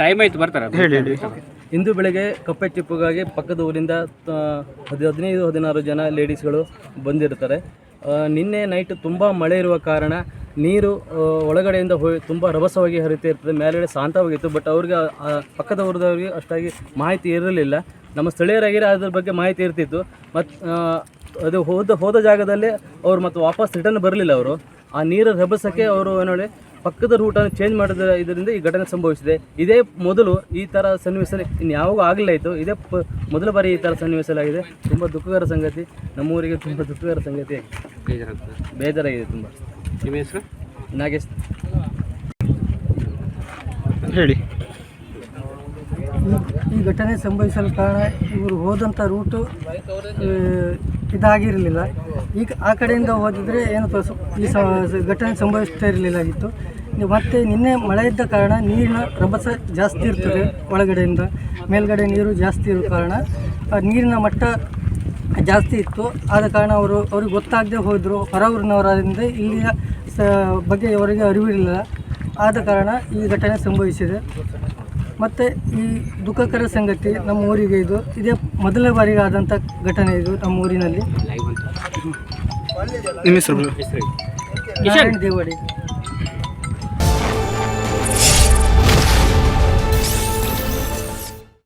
Time ಆಯ್ತು ಬರ್ತಾರ ಹೇಳಿ ಹೇಳಿ. ಇಂದು ಬೆಳಗ್ಗೆ ಕಪ್ಪೆ ಚಿಪ್ಪುಗಾಗಿ ಪಕ್ಕದ ಊರಿಂದ 15-16 ಜನ ಲೇಡೀಸ್ಗಳು ಬಂದಿರ್ತಾರೆ. ನಿನ್ನೆ ನೈಟ್ ತುಂಬ ಮಳೆ ಇರುವ ಕಾರಣ ನೀರು ಒಳಗಡೆಯಿಂದ ತುಂಬ ರಭಸವಾಗಿ ಹರಿತಾ ಇರ್ತದೆ. ಮೇಲ್ಗಡೆ ಶಾಂತವಾಗಿತ್ತು, ಬಟ್ ಅವ್ರಿಗೆ ಪಕ್ಕದ ಊರದವ್ರಿಗೆ ಅಷ್ಟಾಗಿ ಮಾಹಿತಿ ಇರಲಿಲ್ಲ. ನಮ್ಮ ಸ್ಥಳೀಯರಾಗಿರೋ ಅದ್ರ ಬಗ್ಗೆ ಮಾಹಿತಿ ಇರ್ತಿತ್ತು. ಮತ್ತು ಅದು ಹೋದ ಜಾಗದಲ್ಲೇ ಅವ್ರು ಮತ್ತು ವಾಪಸ್ ರಿಟರ್ನ್ ಬರಲಿಲ್ಲ. ಅವರು ಆ ನೀರ ರಭಸಕ್ಕೆ ಅವರು ನೋಡಿ ಪಕ್ಕದ ರೂಟನ್ನು ಚೇಂಜ್ ಮಾಡಿದ ಇದರಿಂದ ಈ ಘಟನೆ ಸಂಭವಿಸಿದೆ. ಇದೇ ಮೊದಲು ಈ ಥರ ಸನ್ನಿವೇಶದಲ್ಲಿ ಇನ್ಯಾವಾಗೂ ಆಗಲಿಲ್ಲ. ಇದೇ ಮೊದಲ ಬಾರಿ ಈ ಥರ ಸನ್ನಿವೇಶಲಾಗಿದೆ. ತುಂಬ ದುಃಖಕರ ಸಂಗತಿ, ನಮ್ಮೂರಿಗೆ ತುಂಬ ದುಃಖಕರ ಸಂಗತಿ, ಬೇಜಾರಾಗಿದೆ ತುಂಬ. ನಿಮ್ಮ ಹೆಸರು? ನಾಗೇಶ್. ಹೇಳಿ. ಈ ಘಟನೆ ಸಂಭವಿಸಲು ಕಾರಣ ಇವರು ಹೋದಂಥ ರೂಟು ಇದಾಗಿರಲಿಲ್ಲ. ಈಗ ಆ ಕಡೆಯಿಂದ ಹೋದಿದ್ರೆ ಏನು ಈ ಘಟನೆ ಸಂಭವಿಸ್ತಾ ಇರಲಿಲ್ಲಾಗಿತ್ತು. ಮತ್ತು ನಿನ್ನೆ ಮಳೆ ಇದ್ದ ಕಾರಣ ನೀರಿನ ರಭಸ ಜಾಸ್ತಿ ಇರ್ತದೆ. ಒಳಗಡೆಯಿಂದ ಮೇಲ್ಗಡೆ ನೀರು ಜಾಸ್ತಿ ಇರೋ ಕಾರಣ ನೀರಿನ ಮಟ್ಟ ಜಾಸ್ತಿ ಇತ್ತು. ಆದ ಕಾರಣ ಅವ್ರಿಗೆ ಗೊತ್ತಾಗದೆ ಹೋದರು. ಹೊರ ಊರಿನವರಾದಿಂದ ಇಲ್ಲಿಯ ಬಗ್ಗೆ ಅವರಿಗೆ ಅರಿವಿರಲಿಲ್ಲ. ಆದ ಕಾರಣ ಈ ಘಟನೆ ಸಂಭವಿಸಿದೆ. ಮತ್ತು ಈ ದುಃಖಕರ ಸಂಗತಿ ನಮ್ಮ ಊರಿಗೆ ಇದೇ ಮೊದಲ ಬಾರಿಗೆ ಆದಂಥ ಘಟನೆ ಇದು ನಮ್ಮ ಊರಿನಲ್ಲಿ. ನಿಮ್ಮ ಹೆಸರು? ನಾರಾಯಣ ದೇವಡಿ.